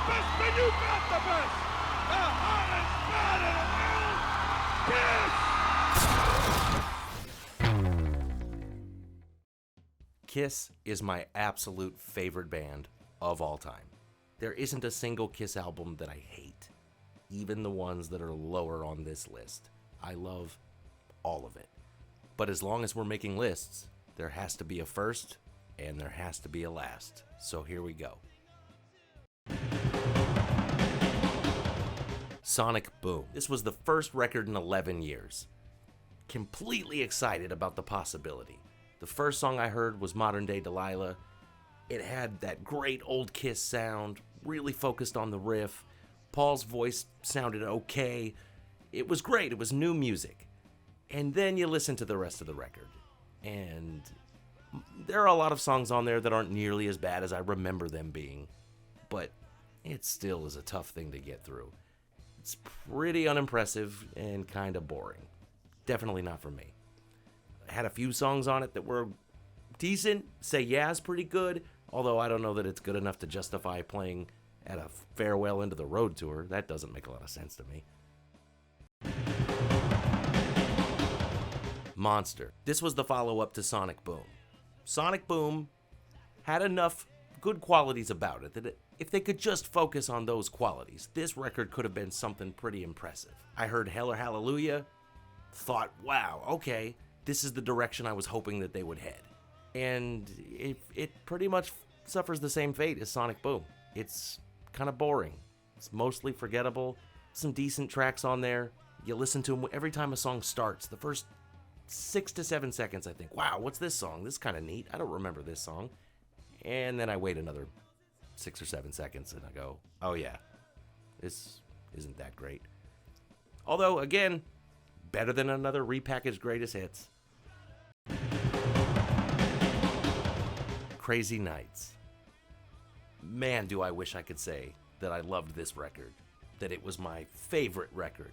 best when you got the best. The hottest band in the world, Kiss! Kiss is my absolute favorite band of all time. There isn't a single Kiss album that I hate, even the ones that are lower on this list. I love all of it. But as long as we're making lists, there has to be a first and there has to be a last. So here we go. Sonic Boom. This was the first record in 11 years. Completely excited about the possibility. The first song I heard was Modern Day Delilah. It had that great old Kiss sound, really focused on the riff. Paul's voice sounded okay. It was great. It was new music. And then you listen to the rest of the record, and there are a lot of songs on there that aren't nearly as bad as I remember them being, but it still is a tough thing to get through. It's pretty unimpressive and kind of boring. Definitely not for me. I had a few songs on it that were decent. Say Yeah is pretty good, although I don't know that it's good enough to justify playing at a farewell into the road tour. That doesn't make a lot of sense to me. Monster. This was the follow-up to Sonic Boom. Sonic Boom had enough good qualities about it that if they could just focus on those qualities, this record could have been something pretty impressive. I heard Hell or Hallelujah, thought, wow, okay, this is the direction I was hoping that they would head. And it pretty much suffers the same fate as Sonic Boom. It's kind of boring. It's mostly forgettable. Some decent tracks on there. You listen to them every time a song starts. The first 6 to 7 seconds, I think, wow, what's this song? This is kind of neat. I don't remember this song. And then I wait another 6 or 7 seconds and I go, oh yeah, this isn't that great. Although, again, better than another repackaged greatest hits. Crazy Nights. Man, do I wish I could say that I loved this record, that it was my favorite record.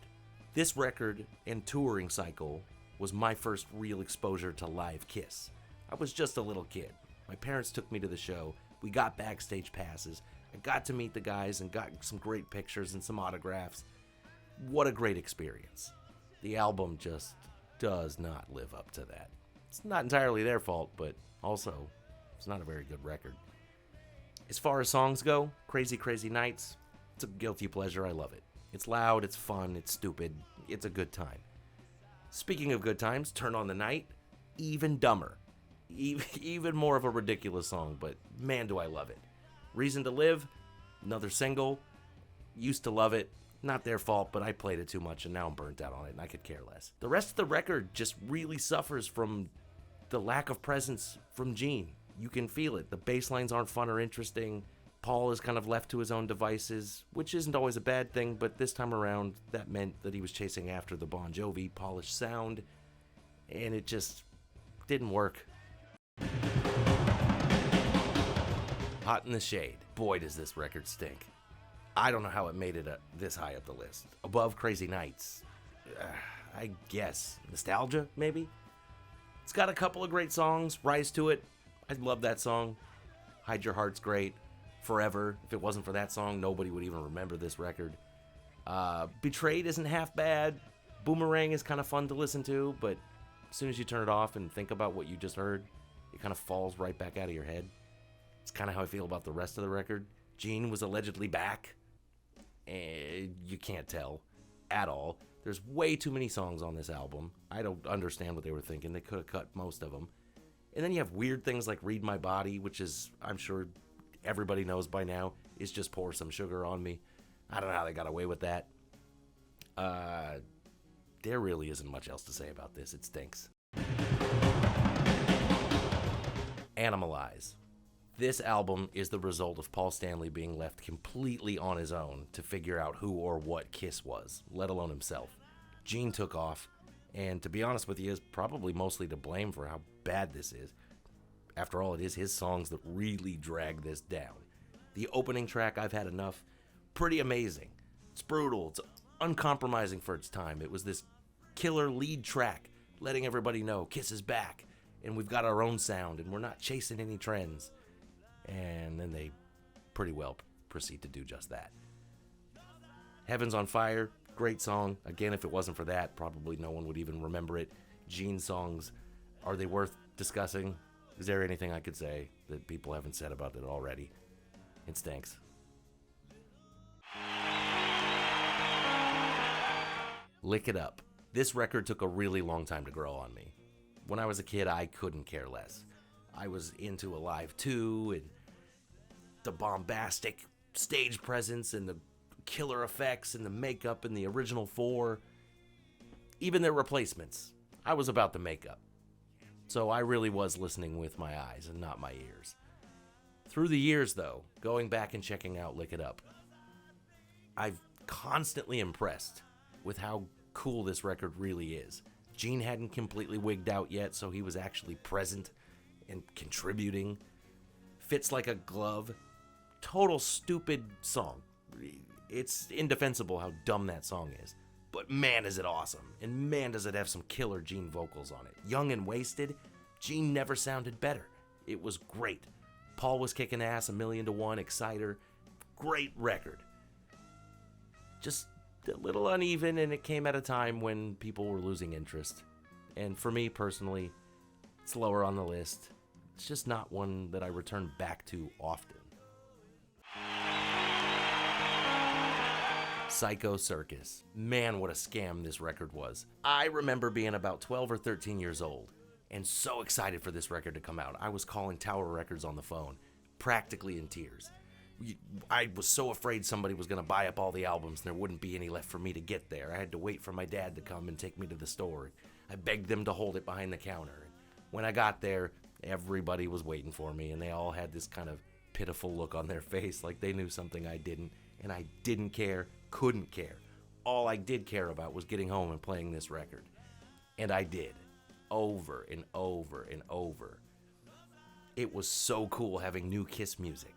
This record and touring cycle was my first real exposure to live Kiss. I was just a little kid. My parents took me to the show. We got backstage passes. I got to meet the guys and got some great pictures and some autographs. What a great experience. The album just does not live up to that. It's not entirely their fault, but also, it's not a very good record. As far as songs go, Crazy Crazy Nights, it's a guilty pleasure. I love it. It's loud, it's fun, it's stupid, it's a good time. Speaking of good times, Turn on the Night, even dumber. Even more of a ridiculous song, but man, do I love it. Reason to Live, another single. Used to love it. Not their fault, but I played it too much and now I'm burnt out on it and I could care less. The rest of the record just really suffers from the lack of presence from Gene. You can feel it. The bass lines aren't fun or interesting. Paul is kind of left to his own devices, which isn't always a bad thing, but this time around, that meant that he was chasing after the Bon Jovi polished sound, and it just didn't work. Hot in the Shade. Boy, does this record stink. I don't know how it made it this high up the list. Above Crazy Nights. I guess. Nostalgia, maybe? It's got a couple of great songs. Rise to It. I love that song. Hide Your Heart's great. Forever. If it wasn't for that song, nobody would even remember this record. Betrayed isn't half bad. Boomerang is kind of fun to listen to, but as soon as you turn it off and think about what you just heard, it kind of falls right back out of your head. It's kind of how I feel about the rest of the record. Gene was allegedly back, and you can't tell at all. There's way too many songs on this album. I don't understand what they were thinking. They could have cut most of them. And then you have weird things like Read My Body, which is, I'm sure everybody knows by now, is just Pour Some Sugar on Me. I don't know how they got away with that. There really isn't much else to say about this. It stinks. Animalize. This album is the result of Paul Stanley being left completely on his own to figure out who or what Kiss was, let alone himself. Gene took off, and to be honest with you, is probably mostly to blame for how bad this is. After all, it is his songs that really drag this down. The opening track, I've Had Enough, pretty amazing. It's brutal. It's uncompromising for its time. It was this killer lead track, letting everybody know Kiss is back, and we've got our own sound, and we're not chasing any trends. And then they pretty well proceed to do just that. Heaven's on Fire, great song. Again, if it wasn't for that, probably no one would even remember it. Gene's songs, are they worth discussing? Is there anything I could say that people haven't said about it already? It stinks. Lick It Up. This record took a really long time to grow on me. When I was a kid, I couldn't care less. I was into Alive 2 and the bombastic stage presence and the killer effects and the makeup and the original four. Even their replacements. I was about the makeup. So I really was listening with my eyes and not my ears. Through the years, though, going back and checking out Lick It Up, I've constantly impressed with how cool this record really is. Gene hadn't completely wigged out yet, so he was actually present and contributing. Fits like a glove. Total stupid song. It's indefensible how dumb that song is. But man, is it awesome. And man, does it have some killer Gene vocals on it. Young and wasted, Gene never sounded better. It was great. Paul was kicking ass, 1,000,000 to 1, Exciter. Great record. Just a little uneven, and it came at a time when people were losing interest. And for me personally, it's lower on the list. It's just not one that I return back to often. Psycho Circus. Man, what a scam this record was. I remember being about 12 or 13 years old and so excited for this record to come out. I was calling Tower Records on the phone, practically in tears. I was so afraid somebody was going to buy up all the albums and there wouldn't be any left for me to get there. I had to wait for my dad to come and take me to the store. I begged them to hold it behind the counter. When I got there, everybody was waiting for me, and they all had this kind of pitiful look on their face like they knew something I didn't, and I didn't care, couldn't care. All I did care about was getting home and playing this record. And I did. Over and over and over. It was so cool having new Kiss music.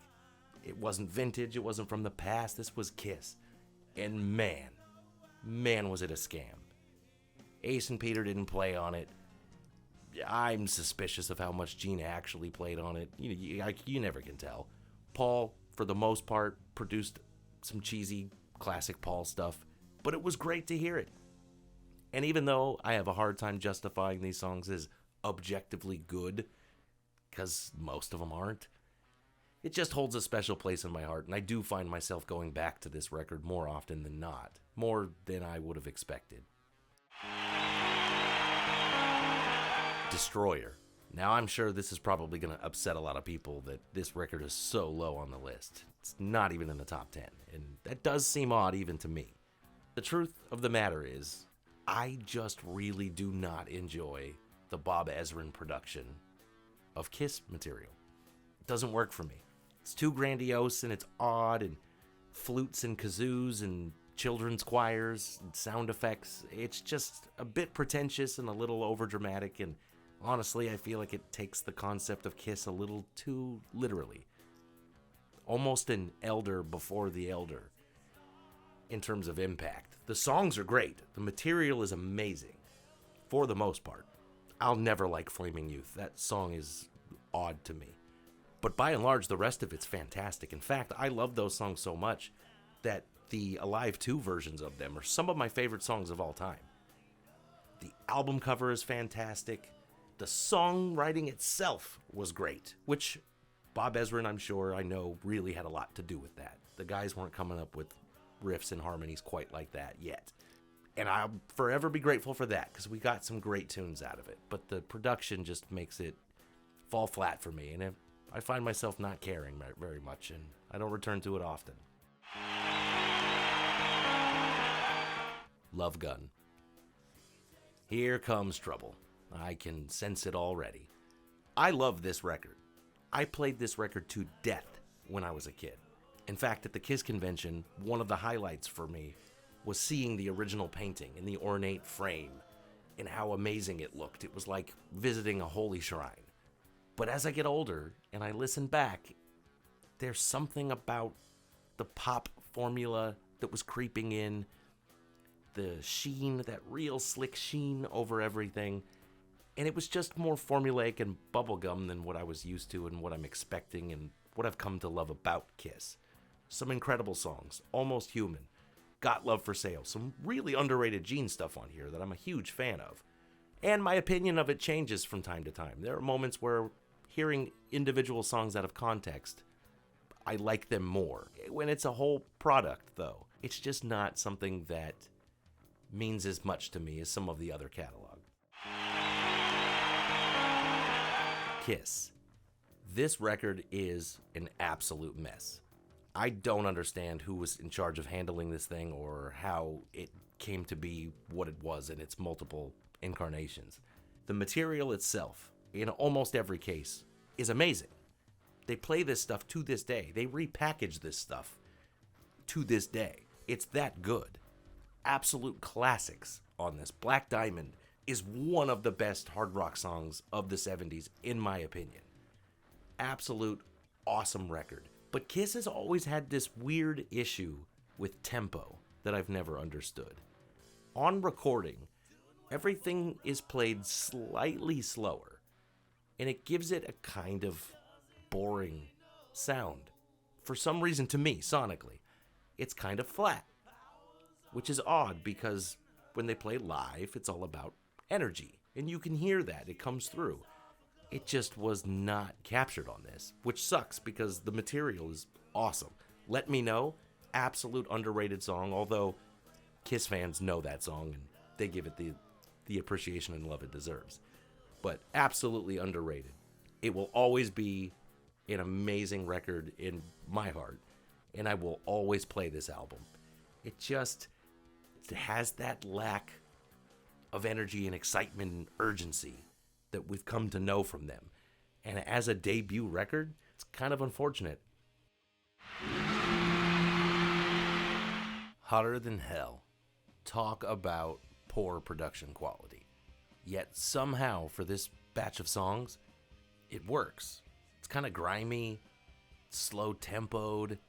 It wasn't vintage, it wasn't from the past, this was Kiss. And man was it a scam. Ace and Peter didn't play on it. I'm suspicious of how much Gene actually played on it. You never can tell. Paul, for the most part, produced some cheesy, classic Paul stuff, but it was great to hear it. And even though I have a hard time justifying these songs as objectively good, because most of them aren't, it just holds a special place in my heart, and I do find myself going back to this record more often than not, more than I would have expected. Destroyer. Now, I'm sure this is probably going to upset a lot of people that this record is so low on the list. It's not even in the top 10, and that does seem odd even to me. The truth of the matter is, I just really do not enjoy the Bob Ezrin production of Kiss material. It doesn't work for me. It's too grandiose, and it's odd, and flutes and kazoos and children's choirs and sound effects. It's just a bit pretentious and a little overdramatic, and honestly, I feel like it takes the concept of Kiss a little too literally. Almost an elder before the elder in terms of impact. The songs are great. The material is amazing, for the most part. I'll never like Flaming Youth. That song is odd to me. But by and large, the rest of it's fantastic. In fact, I love those songs so much that the Alive 2 versions of them are some of my favorite songs of all time. The album cover is fantastic. The songwriting itself was great, which Bob Ezrin, I'm sure, I know, really had a lot to do with that. The guys weren't coming up with riffs and harmonies quite like that yet. And I'll forever be grateful for that, because we got some great tunes out of it. But the production just makes it fall flat for me, and I find myself not caring very much, and I don't return to it often. Love Gun. Here comes trouble. I can sense it already. I love this record. I played this record to death when I was a kid. In fact, at the Kiss convention, one of the highlights for me was seeing the original painting in the ornate frame and how amazing it looked. It was like visiting a holy shrine. But as I get older and I listen back, there's something about the pop formula that was creeping in, the sheen, that real slick sheen over everything. And it was just more formulaic and bubblegum than what I was used to and what I'm expecting and what I've come to love about Kiss. Some incredible songs. Almost Human. Got Love for Sale. Some really underrated Gene stuff on here that I'm a huge fan of. And my opinion of it changes from time to time. There are moments where hearing individual songs out of context, I like them more. When it's a whole product, though, it's just not something that means as much to me as some of the other catalog. Kiss. This record is an absolute mess. I don't understand who was in charge of handling this thing or how it came to be what it was in its multiple incarnations. The material itself, in almost every case, is amazing. They play this stuff to this day. They repackage this stuff to this day. It's that good. Absolute classics on this. Black Diamond is one of the best hard rock songs of the 70s, in my opinion. Absolute awesome record. But Kiss has always had this weird issue with tempo that I've never understood. On recording, everything is played slightly slower, and it gives it a kind of boring sound. For some reason, to me, sonically, it's kind of flat, which is odd because when they play live, it's all about energy, and you can hear that. It comes through. It just was not captured on this, which sucks because the material is awesome. Let Me Know, absolute underrated song, although Kiss fans know that song and they give it the appreciation and love it deserves. But absolutely underrated. It will always be an amazing record in my heart, and I will always play this album. It has that lack of energy and excitement and urgency that we've come to know from them. And as a debut record, it's kind of unfortunate. Hotter Than Hell. Talk about poor production quality. Yet somehow, for this batch of songs, it works. It's kind of grimy, slow-tempoed,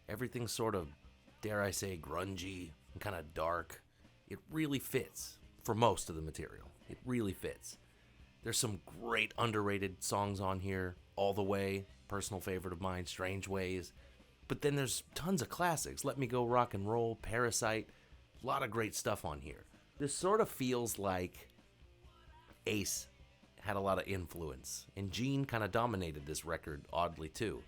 everything's sort of, dare I say, grungy and kind of dark. It really fits for most of the material. It really fits. There's some great underrated songs on here. All the Way, personal favorite of mine, Strange Ways. But then there's tons of classics. Let Me Go Rock and Roll, Parasite. A lot of great stuff on here. This sort of feels like Ace had a lot of influence. And Gene kind of dominated this record, oddly, too.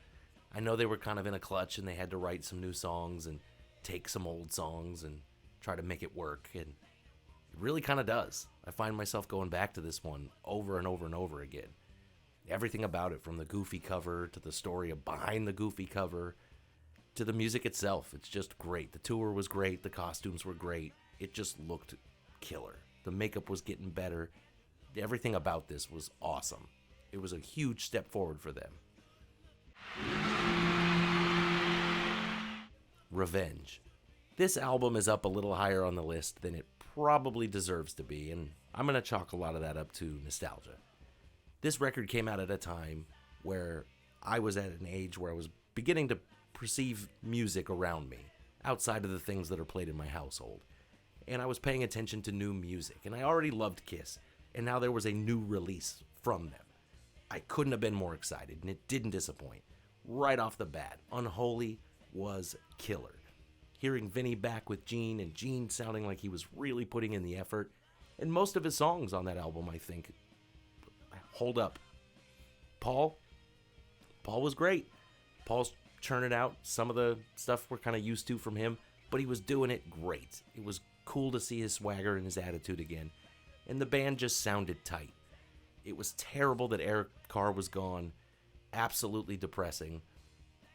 I know they were kind of in a clutch and they had to write some new songs and take some old songs and try to make it work. And it really kind of does. I find myself going back to this one over and over and over again. Everything about it, from the goofy cover to the story behind the goofy cover to the music itself, it's just great. The tour was great. The costumes were great. It just looked killer. The makeup was getting better. Everything about this was awesome. It was a huge step forward for them. Revenge. This album is up a little higher on the list than it probably deserves to be, and I'm going to chalk a lot of that up to nostalgia. This record came out at a time where I was at an age where I was beginning to perceive music around me, outside of the things that are played in my household. And I was paying attention to new music, and I already loved Kiss, and now there was a new release from them. I couldn't have been more excited, and it didn't disappoint. Right off the bat, Unholy was killer. Hearing Vinny back with Gene, and Gene sounding like he was really putting in the effort, and most of his songs on that album, I think, hold up. Paul was great. Paul's churning out some of the stuff we're kind of used to from him, but he was doing it great. It was cool to see his swagger and his attitude again, and the band just sounded tight. It was terrible that Eric Carr was gone. Absolutely depressing.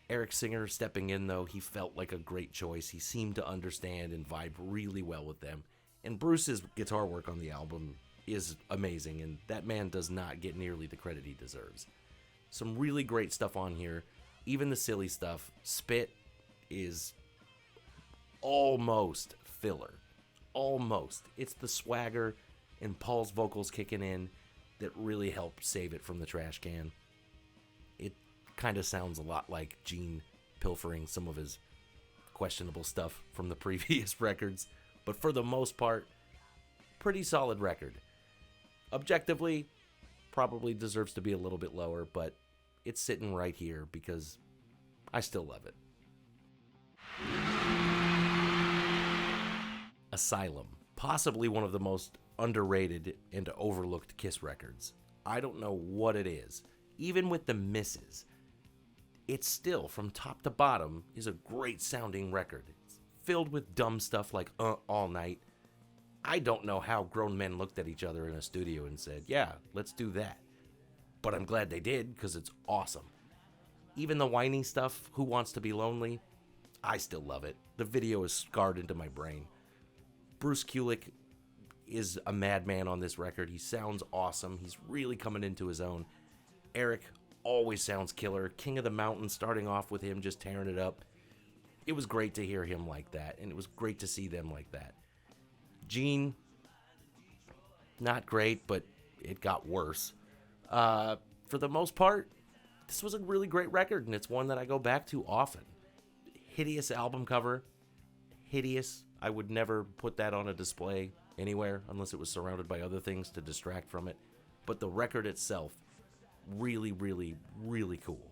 Eric Singer stepping in, though, he felt like a great choice. He seemed to understand and vibe really well with them. And Bruce's guitar work on the album is amazing, and that man does not get nearly the credit he deserves. Some really great stuff on here. Even the silly stuff. Spit is almost filler. Almost. It's the swagger and Paul's vocals kicking in that really help save it from the trash can. It kind of sounds a lot like Gene pilfering some of his questionable stuff from the previous records, but for the most part, pretty solid record. Objectively, probably deserves to be a little bit lower, but it's sitting right here because I still love it. Asylum, possibly one of the most underrated and overlooked Kiss records. I don't know what it is. Even with the misses, it's still, from top to bottom, is a great sounding record. It's filled with dumb stuff like All Night. I don't know how grown men looked at each other in a studio and said, yeah, let's do that. But I'm glad they did, because it's awesome. Even the whiny stuff, Who Wants to Be Lonely, I still love it. The video is scarred into my brain. Bruce Kulick is a madman on this record. He sounds awesome. He's really coming into his own. Eric always sounds killer. King of the Mountain, starting off with him just tearing it up. It was great to hear him like that, and it was great to see them like that. Gene, not great, but it got worse. For the most part, this was a really great record, and it's one that I go back to often. Hideous album cover. Hideous. I would never put that on a display anywhere unless it was surrounded by other things to distract from it. But the record itself, really, really, really cool.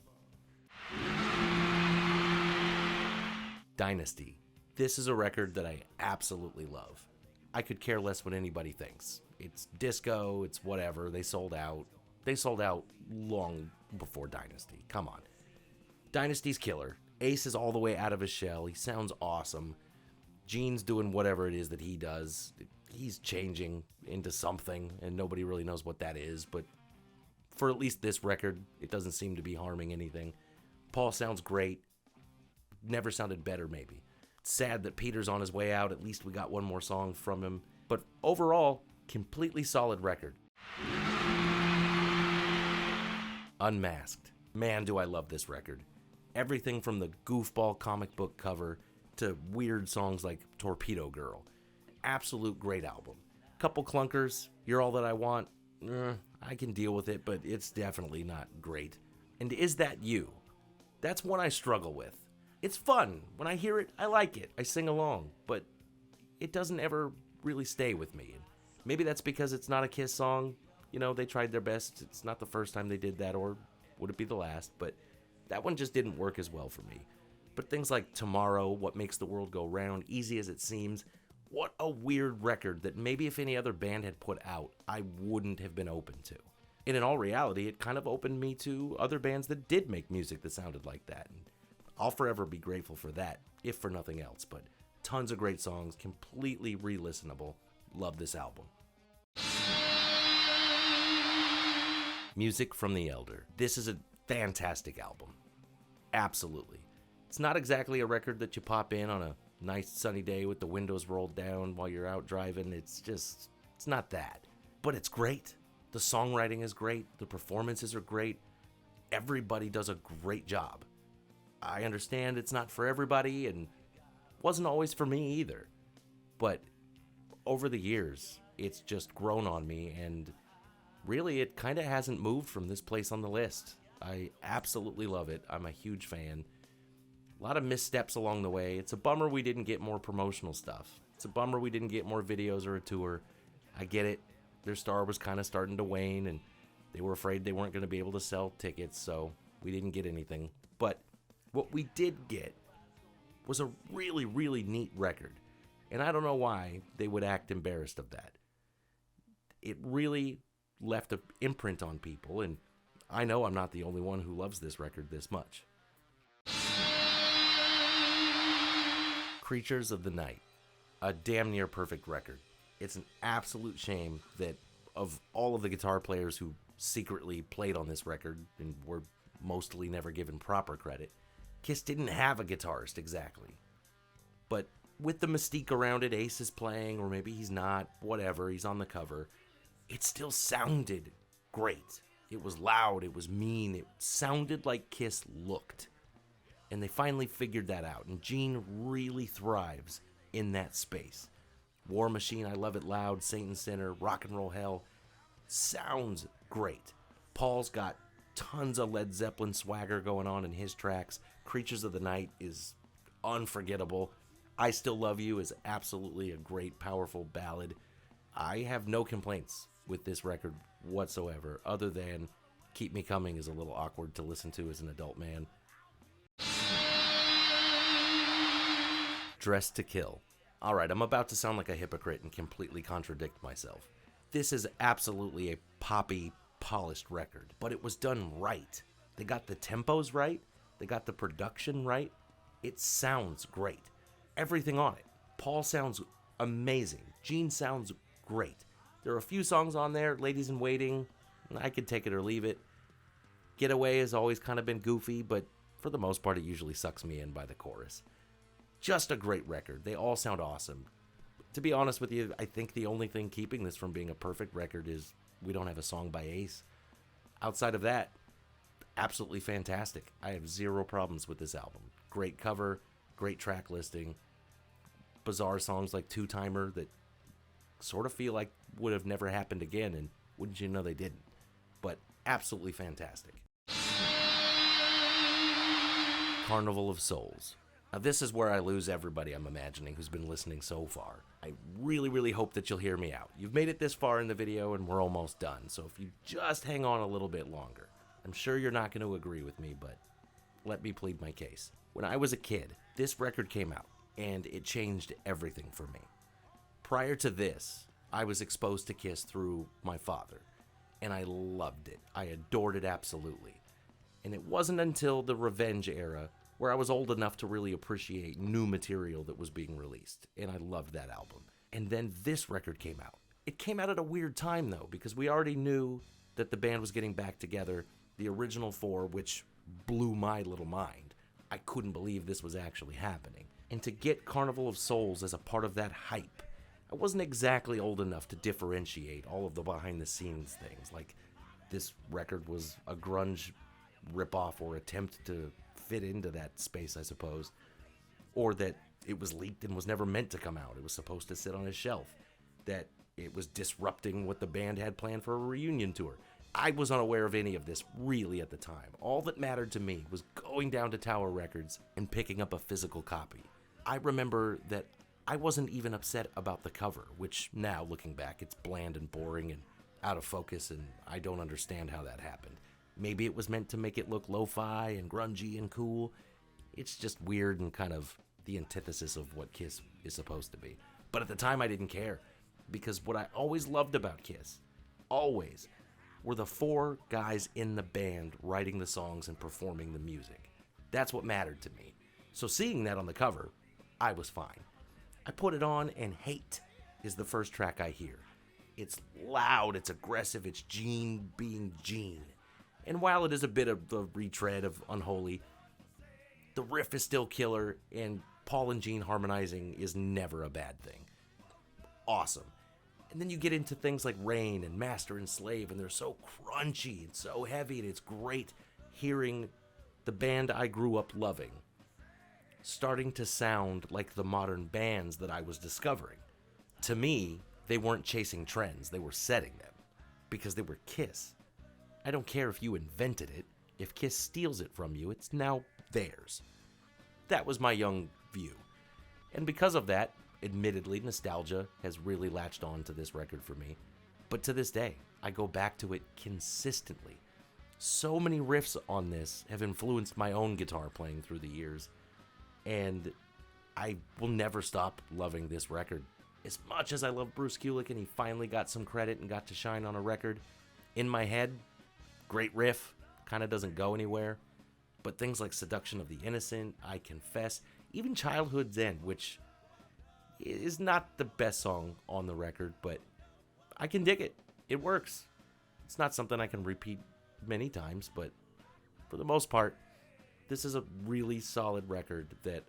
Dynasty. This is a record that I absolutely love. I could care less what anybody thinks. It's disco, it's whatever. They sold out. They sold out long before Dynasty. Come on. Dynasty's killer. Ace is all the way out of his shell. He sounds awesome. Gene's doing whatever it is that he does. He's changing into something, and nobody really knows what that is, but for at least this record, it doesn't seem to be harming anything. Paul sounds great. Never sounded better, maybe. It's sad that Peter's on his way out. At least we got one more song from him. But overall, completely solid record. Unmasked. Man, do I love this record. Everything from the goofball comic book cover to weird songs like Torpedo Girl. Absolute great album. Couple clunkers, You're All That I Want. I can deal with it, but it's definitely not great. And Is That You? That's one I struggle with. It's fun. When I hear it, I like it. I sing along, but it doesn't ever really stay with me. And maybe that's because it's not a Kiss song. You know, they tried their best. It's not the first time they did that, or would it be the last? But that one just didn't work as well for me. But things like Tomorrow, What Makes the World Go Round, Easy as It Seems, what a weird record that maybe if any other band had put out, I wouldn't have been open to. And in all reality, it kind of opened me to other bands that did make music that sounded like that. And I'll forever be grateful for that, if for nothing else. But tons of great songs, completely re-listenable. Love this album. Music from the Elder. This is a fantastic album. Absolutely. It's not exactly a record that you pop in on a nice sunny day with the windows rolled down while you're out driving. It's not that. But it's great. The songwriting is great. The performances are great. Everybody does a great job. I understand it's not for everybody and wasn't always for me either. But over the years, it's just grown on me, and really it kind of hasn't moved from this place on the list. I absolutely love it. I'm a huge fan. A lot of missteps along the way. It's a bummer we didn't get more promotional stuff. It's a bummer we didn't get more videos or a tour. I get it. Their star was kind of starting to wane, and they were afraid they weren't going to be able to sell tickets, so we didn't get anything. But what we did get was a really, really neat record, and I don't know why they would act embarrassed of that. It really left an imprint on people, and I know I'm not the only one who loves this record this much. Creatures of the Night, a damn near perfect record. It's an absolute shame that of all of the guitar players who secretly played on this record and were mostly never given proper credit, Kiss didn't have a guitarist exactly. But with the mystique around it, Ace is playing, or maybe he's not, whatever, he's on the cover, it still sounded great. It was loud, it was mean, it sounded like Kiss looked. And they finally figured that out, and Gene really thrives in that space. War Machine, I Love It Loud, Saint and Sinner, Rock and Roll Hell, sounds great. Paul's got tons of Led Zeppelin swagger going on in his tracks. Creatures of the Night is unforgettable. I Still Love You is absolutely a great, powerful ballad. I have no complaints with this record whatsoever, other than Keep Me Coming is a little awkward to listen to as an adult man. Dressed to Kill. Alright, I'm about to sound like a hypocrite and completely contradict myself. This is absolutely a poppy, polished record, but it was done right. They got the tempos right, they got the production right. It sounds great. Everything on it. Paul sounds amazing. Gene sounds great. There are a few songs on there, Ladies in Waiting, I could take it or leave it. Getaway has always kind of been goofy, but for the most part it usually sucks me in by the chorus. Just a great record. They all sound awesome. To be honest with you, I think the only thing keeping this from being a perfect record is we don't have a song by Ace. Outside of that, absolutely fantastic. I have zero problems with this album. Great cover, great track listing, bizarre songs like Two Timer that sort of feel like would have never happened again, and wouldn't you know they didn't. But absolutely fantastic. Carnival of Souls. Now this is where I lose everybody, I'm imagining, who's been listening so far. I really hope that you'll hear me out. You've made it this far in the video and we're almost done, so if you just hang on a little bit longer. I'm sure you're not going to agree with me, but let me plead my case. When I was a kid, this record came out, and it changed everything for me. Prior to this, I was exposed to Kiss through my father, and I loved it. I adored it absolutely. And it wasn't until the Revenge era where I was old enough to really appreciate new material that was being released, and I loved that album. And then this record came out. It came out at a weird time, though, because we already knew that the band was getting back together. The original four, which blew my little mind. I couldn't believe this was actually happening. And to get Carnival of Souls as a part of that hype, I wasn't exactly old enough to differentiate all of the behind-the-scenes things, like this record was a grunge ripoff or attempt to fit into that space, I suppose, or that it was leaked and was never meant to come out. It was supposed to sit on a shelf, that it was disrupting what the band had planned for a reunion tour. I was unaware of any of this really at the time. All that mattered to me was going down to Tower Records and picking up a physical copy. I remember that I wasn't even upset about the cover, which now, looking back, it's bland and boring and out of focus, and I don't understand how that happened. Maybe it was meant to make it look lo-fi and grungy and cool. It's just weird and kind of the antithesis of what Kiss is supposed to be. But at the time I didn't care, because what I always loved about Kiss, always, were the four guys in the band writing the songs and performing the music. That's what mattered to me. So seeing that on the cover, I was fine. I put it on, and Hate is the first track I hear. It's loud, it's aggressive, it's Gene being Gene. And while it is a bit of the retread of Unholy, the riff is still killer, and Paul and Gene harmonizing is never a bad thing. Awesome. And then you get into things like Rain and Master and Slave, and they're so crunchy and so heavy, and it's great hearing the band I grew up loving starting to sound like the modern bands that I was discovering. To me, they weren't chasing trends, they were setting them, because they were Kiss. I don't care if you invented it. If Kiss steals it from you, it's now theirs. That was my young view. And because of that, admittedly, nostalgia has really latched on to this record for me. But to this day, I go back to it consistently. So many riffs on this have influenced my own guitar playing through the years, and I will never stop loving this record. As much as I love Bruce Kulick and he finally got some credit and got to shine on a record, in my head, great riff, kind of doesn't go anywhere. But things like Seduction of the Innocent, I Confess, even Childhood's End, which is not the best song on the record, but I can dig it. It works. It's not something I can repeat many times, but for the most part, this is a really solid record that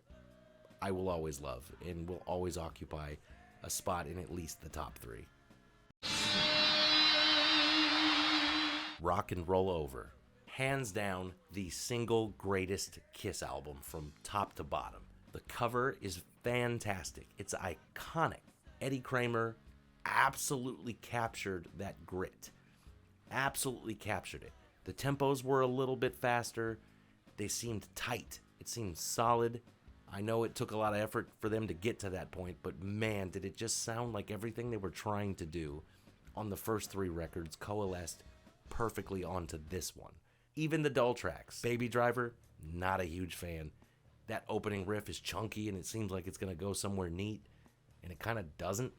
I will always love and will always occupy a spot in at least the top 3. Rock and Roll Over. Hands down, the single greatest Kiss album from top to bottom. The cover is fantastic. It's iconic. Eddie Kramer absolutely captured that grit. Absolutely captured it. The tempos were a little bit faster. They seemed tight. It seemed solid. I know it took a lot of effort for them to get to that point, but man, did it just sound like everything they were trying to do on the first 3 records coalesced perfectly onto this one. Even the dull tracks. Baby Driver, not a huge fan. That opening riff is chunky and it seems like it's going to go somewhere neat. and it kind of doesn't.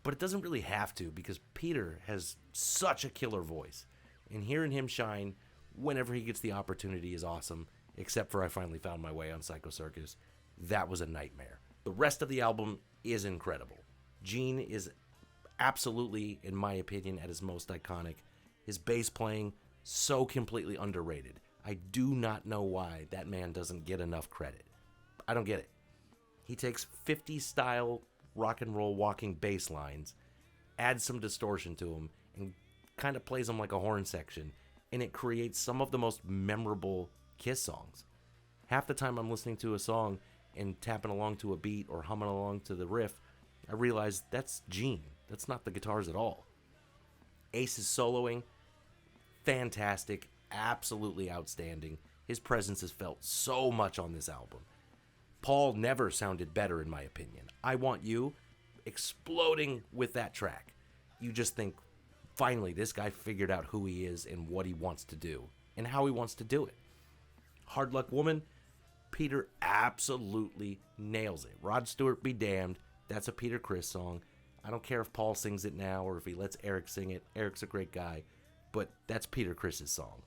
But it doesn't really have to, because Peter has such a killer voice. And hearing him shine whenever he gets the opportunity is awesome, except for I finally found my way on Psycho Circus. That was a nightmare. The rest of the album is incredible. Gene is absolutely, in my opinion, at his most iconic. His bass playing, so completely underrated. I do not know why that man doesn't get enough credit. I don't get it. He takes 50s style rock and roll walking bass lines, adds some distortion to them, and kind of plays them like a horn section, and it creates some of the most memorable Kiss songs. Half the time I'm listening to a song and tapping along to a beat or humming along to the riff, I realize that's Gene. That's not the guitars at all. Ace's soloing, fantastic, absolutely outstanding. His presence is felt so much on this album. Paul never sounded better, in my opinion. I Want You, exploding with that track. You just think, finally, this guy figured out who he is and what he wants to do, and how he wants to do it. Hard Luck Woman, Peter absolutely nails it. Rod Stewart be damned, that's a Peter Criss song. I don't care if Paul sings it now or if he lets Eric sing it. Eric's a great guy, but that's Peter Criss's song.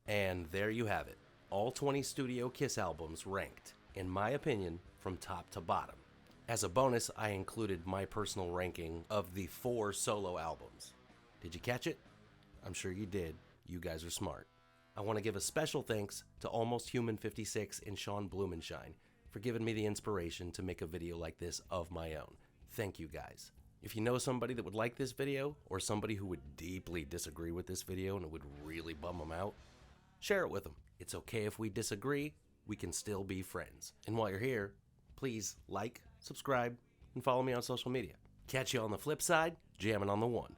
And there you have it. All 20 Studio Kiss albums ranked, in my opinion, from top to bottom. As a bonus, I included my personal ranking of the 4 solo albums. Did you catch it? I'm sure you did. You guys are smart. I want to give a special thanks to Almost Human 56 and Sean Blumenshine for giving me the inspiration to make a video like this of my own. Thank you guys. If you know somebody that would like this video, or somebody who would deeply disagree with this video and it would really bum them out, share it with them. It's okay if we disagree, we can still be friends. And while you're here, please like, subscribe, and follow me on social media. Catch you on the flip side, jamming on the one.